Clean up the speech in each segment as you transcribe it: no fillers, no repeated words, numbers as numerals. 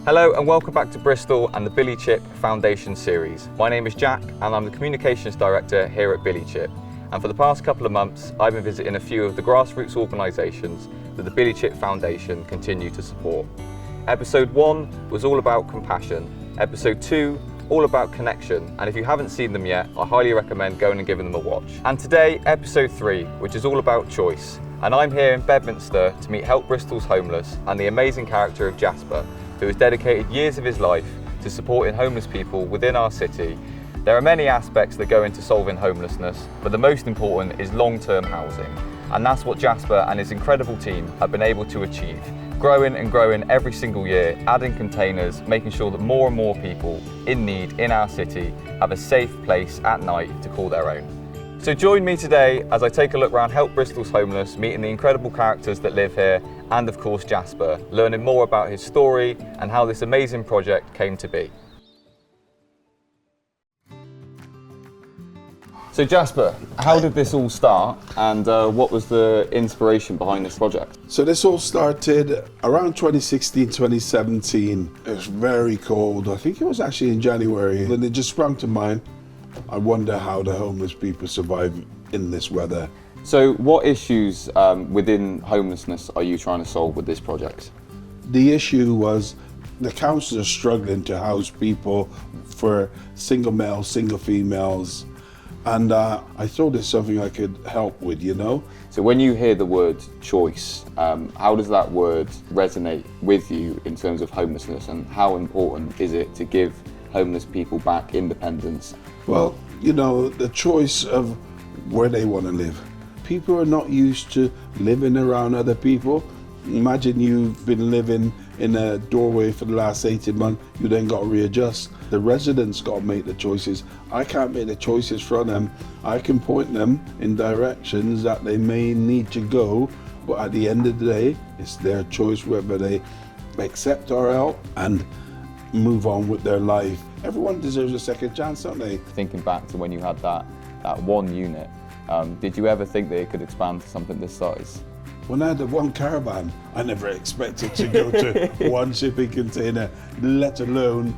Hello and welcome back to Bristol and the BillyChip Foundation Series. My name is Jack and I'm the Communications Director here at BillyChip. And for the past couple of months, I've been visiting a few of the grassroots organisations that the BillyChip Foundation continue to support. Episode 1 was all about compassion. Episode 2, all about connection. And if you haven't seen them yet, I highly recommend going and giving them a watch. And today, episode 3, which is all about choice. And I'm here in Bedminster to meet Help Bristol's Homeless and the amazing character of Jasper, who has dedicated years of his life to supporting homeless people within our city. There are many aspects that go into solving homelessness, but the most important is long-term housing. And that's what Jasper and his incredible team have been able to achieve. Growing and growing every single year, adding containers, making sure that more and more people in need in our city have a safe place at night to call their own. So join me today as I take a look around Help Bristol's Homeless, meeting the incredible characters that live here, and of course Jasper, learning more about his story and how this amazing project came to be. So Jasper, how did this all start and what was the inspiration behind this project? So this all started around 2016, 2017. It was very cold. I think it was actually in January. And it just sprung to mind. I wonder how the homeless people survive in this weather. So what issues within homelessness are you trying to solve with this project? The issue was the councils are struggling to house people for single males, single females. And I thought it's something I could help with, you know? So when you hear the word choice, how does that word resonate with you in terms of homelessness, and how important is it to give homeless people back independence? Well, you know, the choice of where they want to live. People are not used to living around other people. Imagine you've been living in a doorway for the last 18 months, you then got to readjust. The residents got to make the choices. I can't make the choices for them. I can point them in directions that they may need to go, but at the end of the day, it's their choice whether they accept our help and move on with their life. Everyone deserves a second chance, don't they? Thinking back to when you had that one unit, did you ever think that it could expand to something this size? When I had the one caravan, I never expected to go to one shipping container, let alone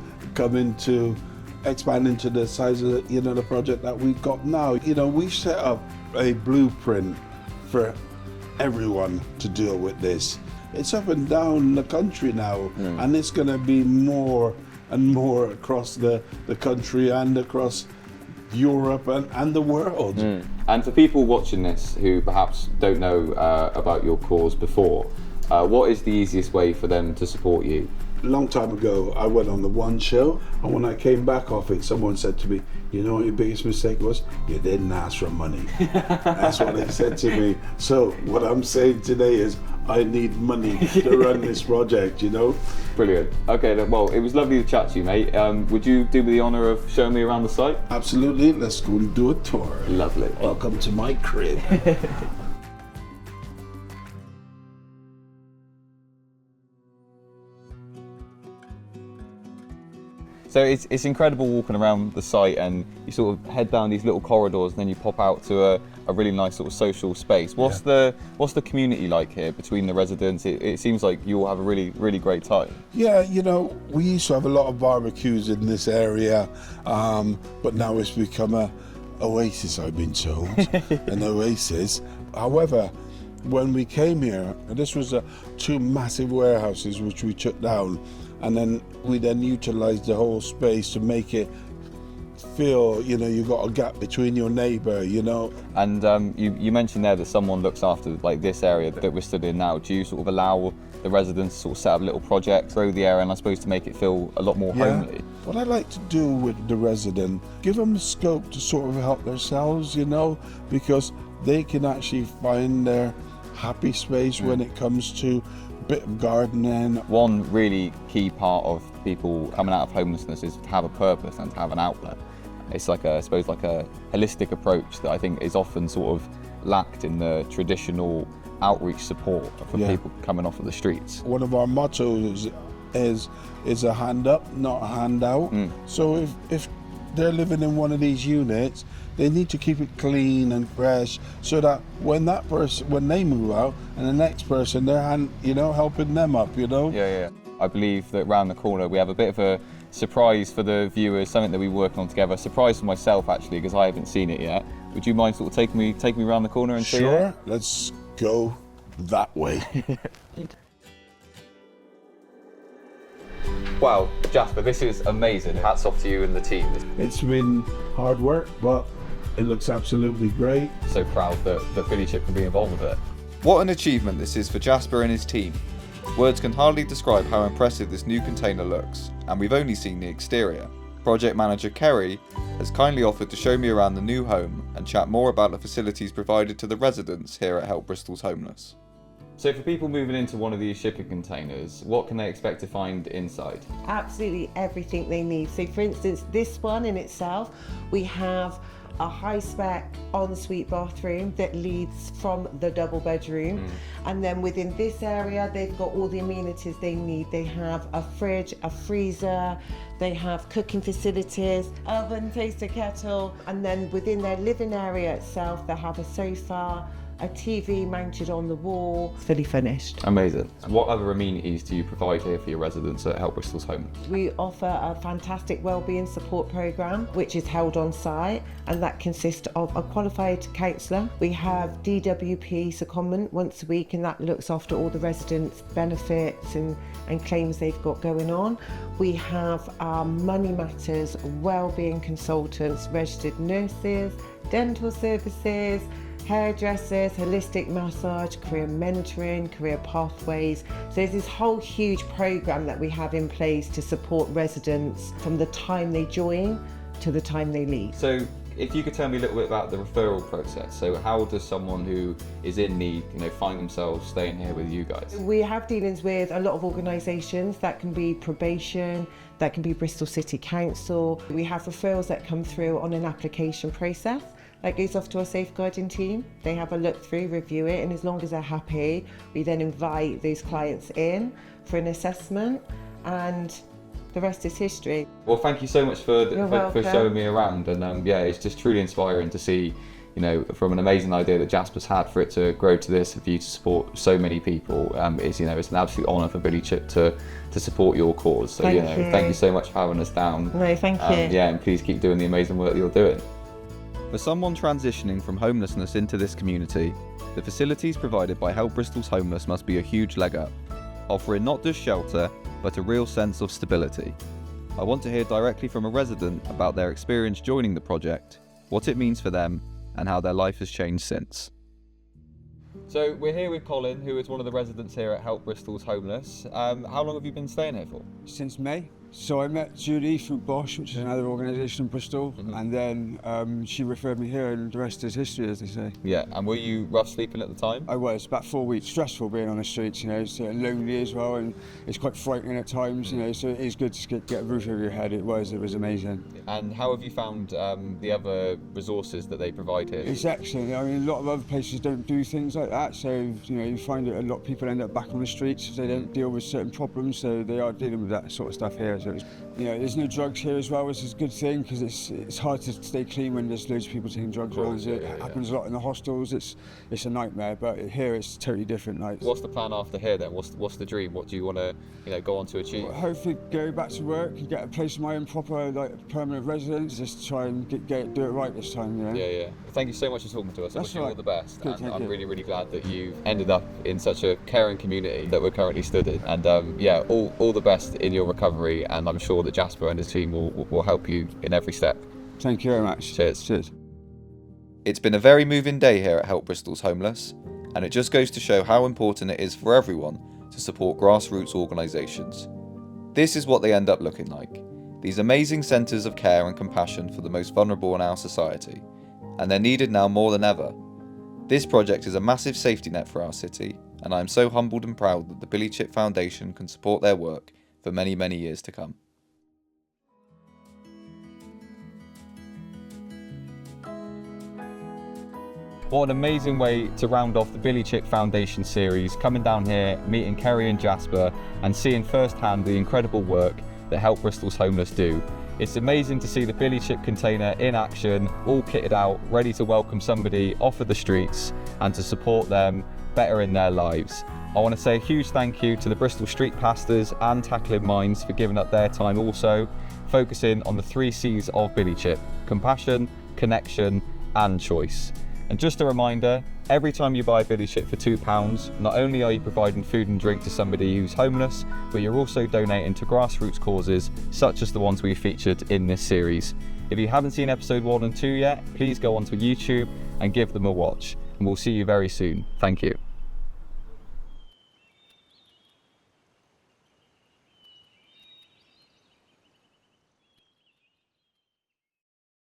expand into the size of the project that we've got now. You know, we've set up a blueprint for everyone to deal with this. It's up and down the country now, and it's going to be more and more across the country and across Europe and the world. And for people watching this who perhaps don't know about your cause before, what is the easiest way for them to support you? A long time ago, I went on the one show, and when I came back off it, someone said to me, you know what your biggest mistake was? You didn't ask for money. That's what they said to me. So what I'm saying today is I need money to run this project, you know? Brilliant. Okay, well, it was lovely to chat to you, mate. Would you do me the honour of showing me around the site? Absolutely. Let's go and do a tour. Lovely. Welcome to my crib. So it's incredible walking around the site, and you sort of head down these little corridors and then you pop out to a really nice sort of social space. What's the community like here between the residents? It seems like you all have a really great time. Yeah, you know, we used to have a lot of barbecues in this area, but now it's become a oasis, I've been told, an oasis. However, when we came here, this was 2 massive warehouses which we took down, and then we utilised the whole space to make it feel, you know, you've got a gap between your neighbour, you know. And you mentioned there that someone looks after like this area that we're stood in now. Do you sort of allow the residents to sort of set up little projects, grow the area, and I suppose to make it feel a lot more homely? What I like to do with the resident, give them the scope to sort of help themselves, you know, because they can actually find their happy space when it comes to a bit of gardening. One really key part of people coming out of homelessness is to have a purpose and to have an outlet. It's like I suppose like a holistic approach that I think is often sort of lacked in the traditional outreach support for people coming off of the streets. One of our mottos is a hand up, not a hand out. So if they're living in one of these units, they need to keep it clean and fresh, so that when they move out and the next person, they're helping them up, you know. Yeah. I believe that around the corner we have a bit of a surprise for the viewers, something that we're working on together. A surprise for myself actually, because I haven't seen it yet. Would you mind sort of taking me around the corner and show you? Sure, let's go that way. Wow, Jasper, this is amazing. Hats off to you and the team. It's been hard work, but it looks absolutely great. So proud that BillyChip can be involved with it. What an achievement this is for Jasper and his team. Words can hardly describe how impressive this new container looks, and we've only seen the exterior. Project manager Kerry has kindly offered to show me around the new home and chat more about the facilities provided to the residents here at Help Bristol's Homeless. So for people moving into one of these shipping containers, what can they expect to find inside? Absolutely everything they need. So for instance, this one in itself, we have a high-spec ensuite bathroom that leads from the double bedroom. And then within this area, they've got all the amenities they need. They have a fridge, a freezer, they have cooking facilities, oven, toaster, kettle, and then within their living area itself, they have a sofa, a TV mounted on the wall, fully finished. Amazing. And what other amenities do you provide here for your residents at Help Bristol's Homeless? We offer a fantastic wellbeing support programme which is held on site, and that consists of a qualified counsellor. We have DWP secondment once a week, and that looks after all the residents' benefits and claims they've got going on. We have money matters, wellbeing consultants, registered nurses, dental services, hairdressers, holistic massage, career mentoring, career pathways. So there's this whole huge programme that we have in place to support residents from the time they join to the time they leave. So if you could tell me a little bit about the referral process. So how does someone who is in need, find themselves staying here with you guys? We have dealings with a lot of organisations. That can be probation, that can be Bristol City Council. We have referrals that come through on an application process. That goes off to our safeguarding team. They have a look through, review it, and as long as they're happy, we then invite those clients in for an assessment, and the rest is history. Well, thank you so much for showing me around, and yeah, it's just truly inspiring to see, from an amazing idea that Jasper's had for it to grow to this, for you to support so many people. It's an absolute honour for BillyChip to support your cause. So thank you so much for having us down. No, thank you. Yeah, and please keep doing the amazing work that you're doing. For someone transitioning from homelessness into this community, the facilities provided by Help Bristol's Homeless must be a huge leg up, offering not just shelter, but a real sense of stability. I want to hear directly from a resident about their experience joining the project, what it means for them, and how their life has changed since. So we're here with Colin, who is one of the residents here at Help Bristol's Homeless. How long have you been staying here for? Since May. So I met Judy through Bosch, which is another organisation in Bristol, and then she referred me here, and the rest is history, as they say. Yeah, and were you rough sleeping at the time? I was, about 4 weeks. Stressful being on the streets, it's lonely as well, and it's quite frightening at times, so it is good to get a roof over your head. It was amazing. And how have you found the other resources that they provide here? It's excellent. I mean, a lot of other places don't do things like that, so you find that a lot of people end up back on the streets if they don't deal with certain problems, so they are dealing with that sort of stuff here. So there's no drugs here as well, which is a good thing, because it's hard to stay clean when there's loads of people taking drugs. It happens a lot in the hostels. It's a nightmare, but here it's totally different. What's the plan after here then? What's the dream? What do you want to go on to achieve? Well, hopefully go back to work and get a place of my own proper permanent residence. Just try and do it right this time. Yeah. Thank you so much for talking to us. I wish you all the best. Good, and I'm really glad that you've ended up in such a caring community that we're currently stood in. And all the best in your recovery, and I'm sure that Jasper and his team will help you in every step. Thank you very much. Cheers. It's been a very moving day here at Help Bristol's Homeless, and it just goes to show how important it is for everyone to support grassroots organisations. This is what they end up looking like, these amazing centres of care and compassion for the most vulnerable in our society, and they're needed now more than ever. This project is a massive safety net for our city, and I'm so humbled and proud that the BillyChip Foundation can support their work for many, many years to come. What an amazing way to round off the BillyChip Foundation Series, coming down here, meeting Kerry and Jasper, and seeing firsthand the incredible work that Help Bristol's Homeless do. It's amazing to see the BillyChip container in action, all kitted out, ready to welcome somebody off of the streets and to support them bettering their lives. I want to say a huge thank you to the Bristol Street Pastors and Tackling Minds for giving up their time also, focusing on the 3 C's of BillyChip: compassion, connection and choice. And just a reminder, every time you buy BillyChip for £2, not only are you providing food and drink to somebody who's homeless, but you're also donating to grassroots causes such as the ones we featured in this series. If you haven't seen episode 1 and 2 yet, please go onto YouTube and give them a watch. And we'll see you very soon. Thank you.